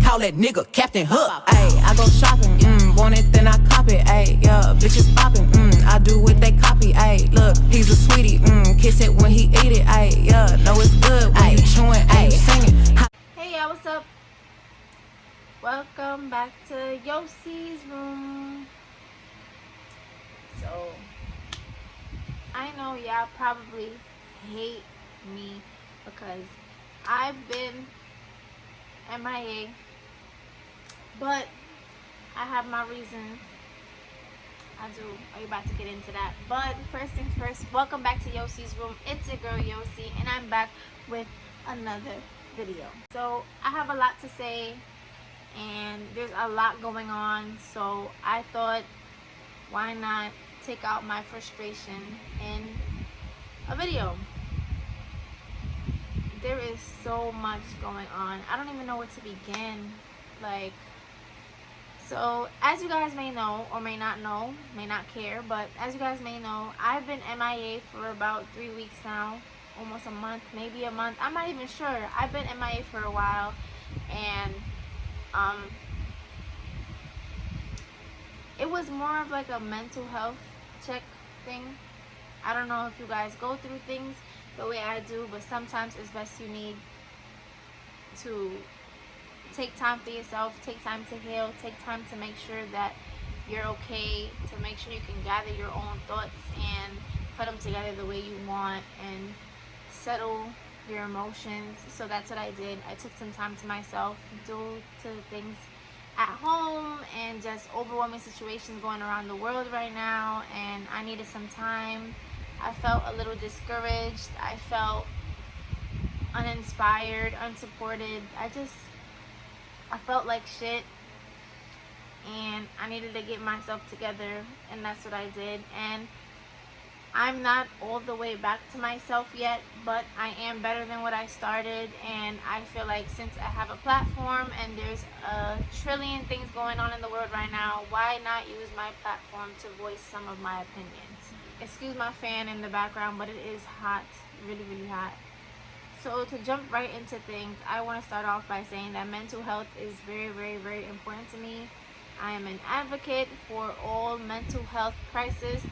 Call that nigga Captain Hook. Ayy, I go shopping, want it then I cop it. Ayy, yeah, bitches popping, I do what they copy. Ayy, look, he's a sweetie, kiss it when he eat it. Ayy, yeah, know it's good when you chewing, ayy, singing. Hey y'all, what's up? Welcome back to Yossi's room. So, I know y'all probably hate me because I've been MIA, but I have my reasons. I do. Are you about to get into that? But first things first, welcome back to Yossi's room. It's your girl Yossi, and I'm back with another video. So I have a lot to say, and there's a lot going on. So I thought, why not take out my frustration in a video? There is so much going on. I don't even know where to begin. So as you guys may know, or may not know, may not care, but as you guys may know, I've been MIA for about 3 weeks now, almost a month, maybe a month. I'm not even sure. I've been MIA for a while, and it was more of like a mental health check thing. I don't know if you guys go through things the way I do, but sometimes it's best you need to take time for yourself, take time to heal, take time to make sure that you're okay, to make sure you can gather your own thoughts and put them together the way you want and settle your emotions. So that's what I did. I took some time to myself due to things at home and just overwhelming situations going around the world right now, and I needed some time. I felt a little discouraged. I felt uninspired, unsupported. I felt like shit, and I needed to get myself together, and that's what I did. And I'm not all the way back to myself yet, but I am better than what I started. And I feel like since I have a platform and there's a trillion things going on in the world right now, why not use my platform to voice some of my opinions? Excuse my fan in the background, but it is hot, really, really hot. So to jump right into things, I want to start off by saying that mental health is very, very, very important to me. I am an advocate for all mental health crisis.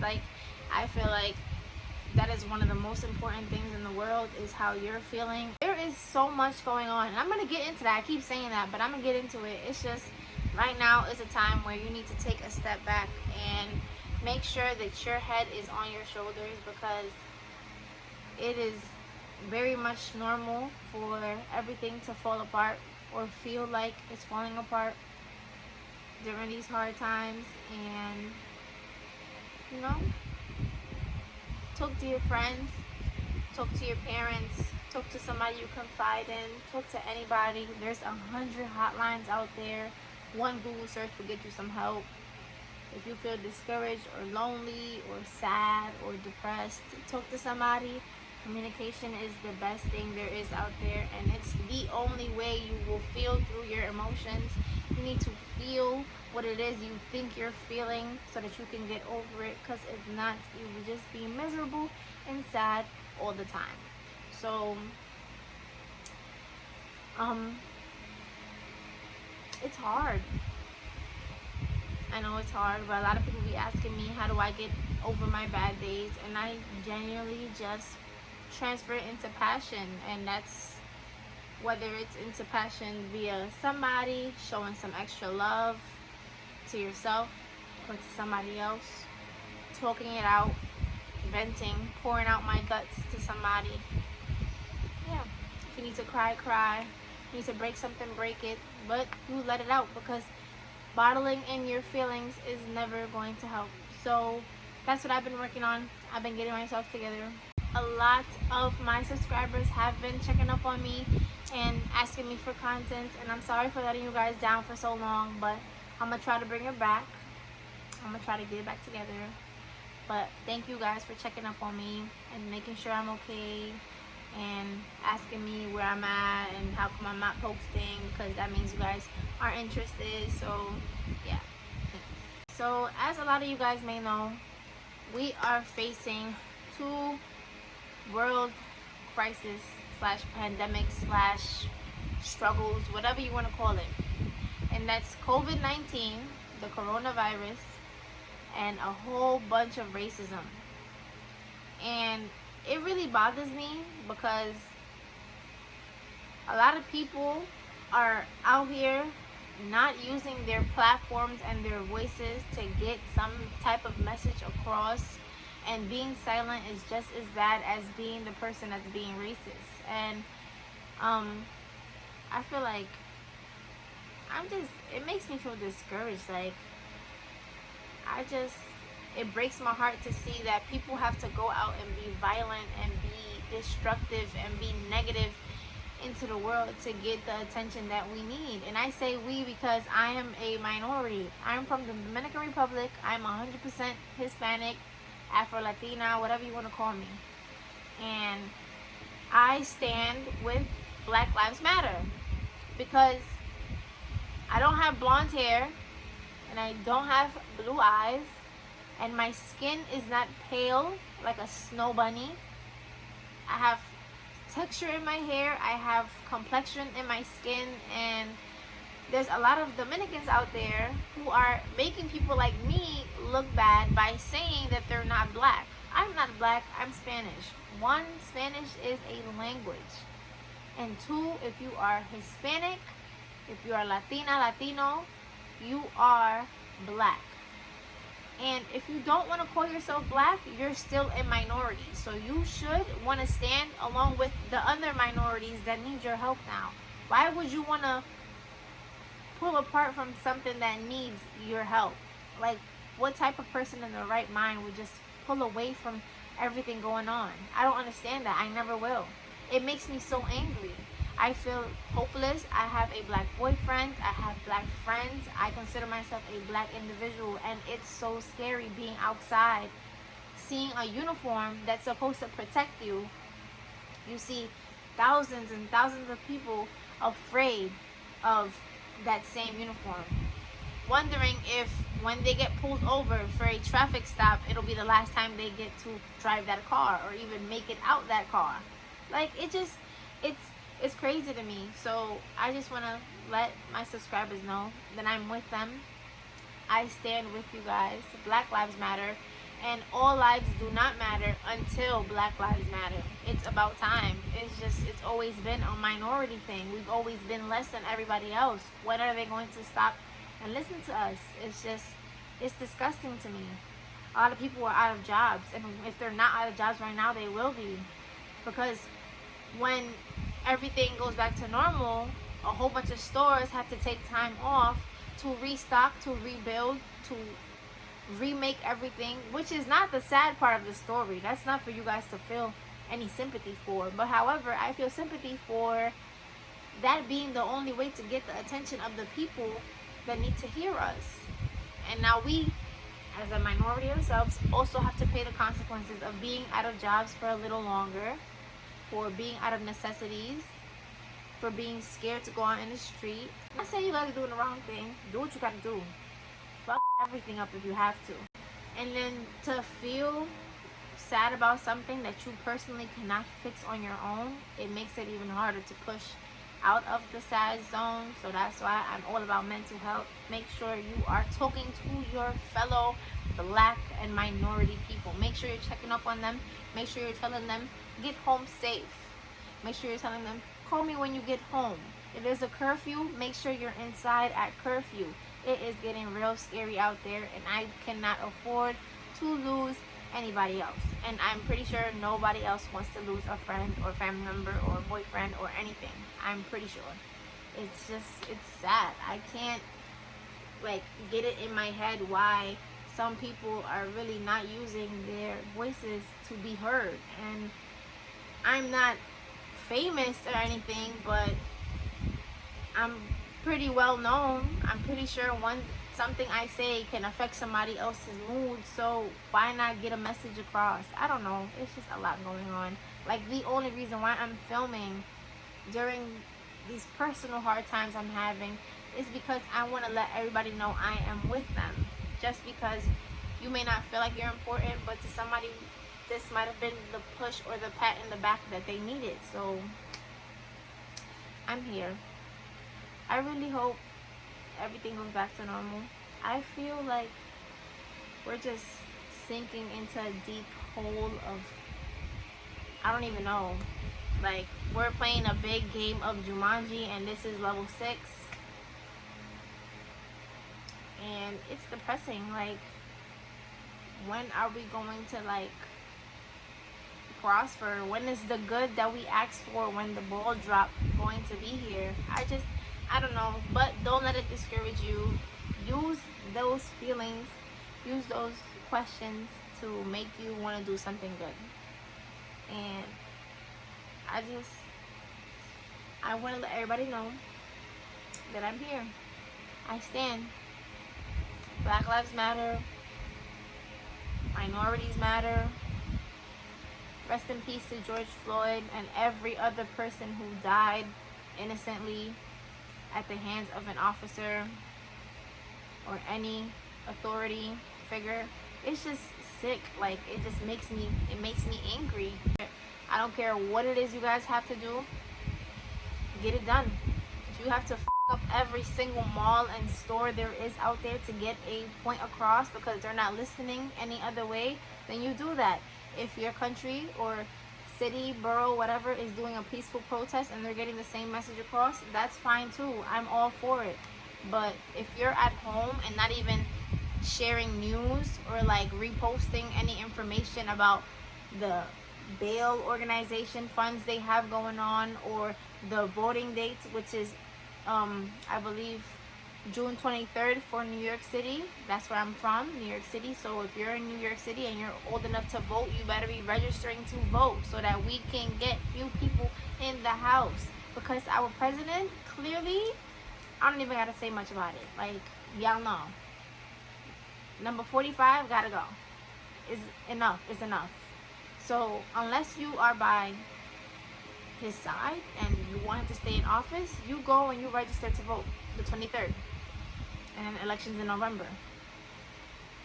I feel like that is one of the most important things in the world, is how you're feeling. There is so much going on, and I'm going to get into that. I keep saying that, but I'm going to get into it. It's just right now is a time where you need to take a step back and make sure that your head is on your shoulders, because it is very much normal for everything to fall apart or feel like it's falling apart during these hard times. And talk to your friends, talk to your parents, talk to somebody you confide in, talk to anybody. There's 100 hotlines out there. One Google search will get you some help. If you feel discouraged or lonely or sad or depressed, talk to somebody. Communication is the best thing there is out there, and it's the only way you will feel through your emotions. You need to feel what it is you think you're feeling so that you can get over it, because if not, you will just be miserable and sad all the time. So it's hard. I know it's hard, but a lot of people be asking me, how do I get over my bad days? And I genuinely just transfer it into passion, and that's whether it's into passion via somebody, showing some extra love to yourself or to somebody else, talking it out, venting, pouring out my guts to somebody. Yeah, if you need to cry, cry. If you need to break something, break it, but you let it out, because bottling in your feelings is never going to help. So that's what I've been working on. I've been getting myself together. A lot of my subscribers have been checking up on me and asking me for content, and I'm sorry for letting you guys down for so long, but I'm gonna try to bring it back. I'm gonna try to get it back together. But thank you guys for checking up on me and making sure I'm okay, and asking me where I'm at and how come I'm not posting, because that means you guys are interested. So yeah. So as a lot of you guys may know, we are facing two world crisis slash pandemic slash struggles, whatever you want to call it. And that's COVID-19, the coronavirus, and a whole bunch of racism. And it really bothers me because a lot of people are out here not using their platforms and their voices to get some type of message across, and being silent is just as bad as being the person that's being racist. And I feel like it makes me feel discouraged. Like, it breaks my heart to see that people have to go out and be violent and be destructive and be negative into the world to get the attention that we need. And I say we because I am a minority. I'm from the Dominican Republic. I'm 100% Hispanic, Afro-Latina, whatever you want to call me. And I stand with Black Lives Matter because I don't have blonde hair and I don't have blue eyes, and my skin is not pale like a snow bunny. I have texture in my hair, I have complexion in my skin, and there's a lot of Dominicans out there who are making people like me look bad by saying that they're not black. I'm not black, I'm Spanish. One, Spanish is a language. And two, if you are Hispanic, if you are Latina, Latino, you are black. And if you don't want to call yourself black, you're still a minority. So you should want to stand along with the other minorities that need your help now. Why would you want to pull apart from something that needs your help? Like, what type of person in their right mind would just pull away from everything going on? I don't understand that. I never will. It makes me so angry. I feel hopeless. I have a black boyfriend. I have black friends. I consider myself a black individual, and it's so scary being outside, seeing a uniform that's supposed to protect you. You see thousands and thousands of people afraid of that same uniform, wondering if when they get pulled over for a traffic stop, it'll be the last time they get to drive that car or even make it out that car. Like, it's crazy to me. So I just want to let my subscribers know that I'm with them. I stand with you guys. Black Lives Matter, and all lives do not matter until Black Lives Matter. It's about time. It's always been a minority thing. We've always been less than everybody else. When are they going to stop and listen to us? It's disgusting to me. A lot of people are out of jobs, and if they're not out of jobs right now, they will be, because when everything goes back to normal, a whole bunch of stores have to take time off to restock, to rebuild, to remake everything, which is not the sad part of the story. That's not for you guys to feel any sympathy for. But however, I feel sympathy for that being the only way to get the attention of the people that need to hear us. And now we, as a minority ourselves, also have to pay the consequences of being out of jobs for a little longer, for being out of necessities, for being scared to go out in the street. I'm not saying you gotta do the wrong thing. Do what you gotta do. Fuck everything up if you have to. And then to feel sad about something that you personally cannot fix on your own, it makes it even harder to push out of the sad zone. So that's why I'm all about mental health. Make sure you are talking to your fellow black and minority people. Make sure you're checking up on them. Make sure you're telling them, get home safe. Make sure you're telling them, call me when you get home. If there's a curfew, make sure you're inside at curfew. It is getting real scary out there, and I cannot afford to lose anybody else. And I'm pretty sure nobody else wants to lose a friend or family member or boyfriend or anything. I'm pretty sure. It's sad. I can't get it in my head why some people are really not using their voices to be heard. And I'm not famous or anything, but I'm pretty well known. I'm pretty sure something I say can affect somebody else's mood, so why not get a message across? I don't know. It's just a lot going on. Like, the only reason why I'm filming during these personal hard times I'm having is because I want to let everybody know I am with them. Just because you may not feel like you're important, but to somebody, this might have been the push or the pat in the back that they needed. So I'm here. I really hope everything goes back to normal. I feel like we're just sinking into a deep hole of, I don't even know. Like, we're playing a big game of Jumanji and this is level 6. And it's depressing. Like, when are we going to, like, prosper? When is the good that we asked for when the ball drop going to be here? I don't know. But don't let it discourage you. Use those feelings, use those questions to make you want to do something good. And I want to let everybody know that I'm here. I stand. Black Lives Matter. Minorities matter. Rest in peace to George Floyd and every other person who died innocently at the hands of an officer or any authority figure. It's just sick. Like, it makes me angry. I don't care what it is you guys have to do. Get it done. If you have to up every single mall and store there is out there to get a point across because they're not listening any other way, then you do that. If your country or city, borough, whatever is doing a peaceful protest and they're getting the same message across, that's fine too. I'm all for it. But if you're at home and not even sharing news or like reposting any information about the bail organization funds they have going on or the voting dates, which is I believe June 23rd for New York City. That's where I'm from, New York City. So if you're in New York City and you're old enough to vote, you better be registering to vote so that we can get new people in the house. Because our president, clearly, I don't even gotta say much about it. Like, y'all know. Number 45 gotta go. Is enough. So unless you are by his side and you want him to stay in office, you go and you register to vote the 23rd. And elections in November.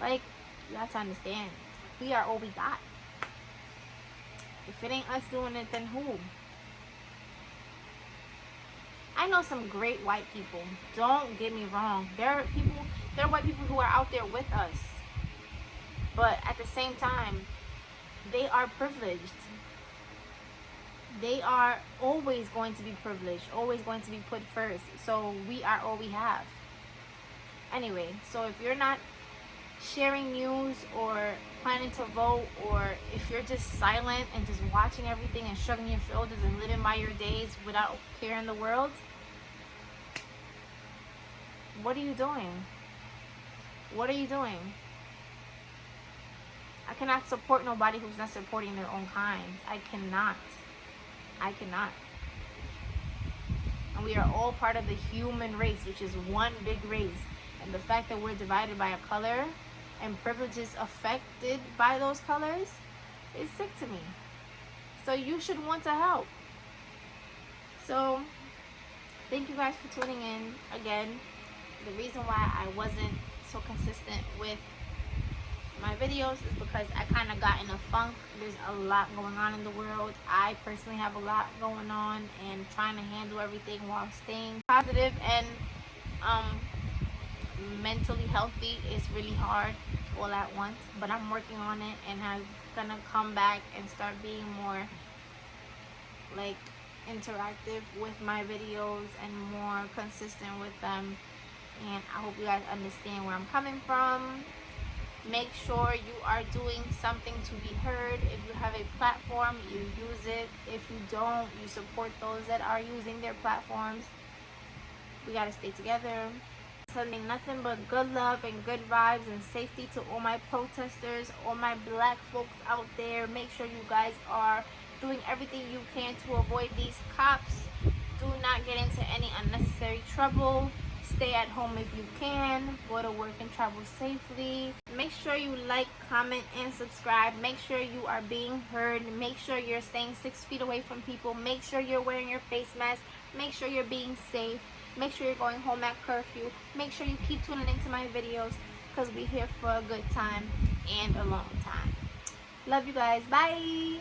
Like, you have to understand, we are all we got. If it ain't us doing it, then who? I know some great white people. Don't get me wrong. There are white people who are out there with us. But at the same time, they are privileged. They are always going to be privileged, always going to be put first. So we are all we have. Anyway, so if you're not sharing news or planning to vote, or if you're just silent and just watching everything and shrugging your shoulders and living by your days without care in the world, what are you doing? What are you doing? I cannot support nobody who's not supporting their own kind. I cannot. And we are all part of the human race, which is one big race. And the fact that we're divided by a color and privileges affected by those colors is sick to me. So you should want to help. So thank you guys for tuning in again. The reason why I wasn't so consistent with my videos is because I kind of got in a funk. There's a lot going on in the world. I personally have a lot going on, and trying to handle everything while staying positive and mentally healthy is really hard all at once. But I'm working on it, and I'm gonna come back and start being more like interactive with my videos and more consistent with them. And I hope you guys understand where I'm coming from. Make sure you are doing something to be heard. If you have a platform, you use it. If you don't, you support those that are using their platforms. We gotta stay together. Sending nothing but good love and good vibes and safety to all my protesters, all my black folks out there. Make sure you guys are doing everything you can to avoid these cops. Do not get into any unnecessary trouble. Stay at home if you can. Go to work and travel safely. Make sure you like, comment, and subscribe. Make sure you are being heard. Make sure you're staying 6 feet away from people. Make sure you're wearing your face mask. Make sure you're being safe. Make sure you're going home at curfew. Make sure you keep tuning into my videos, because we're here for a good time and a long time. Love you guys. Bye.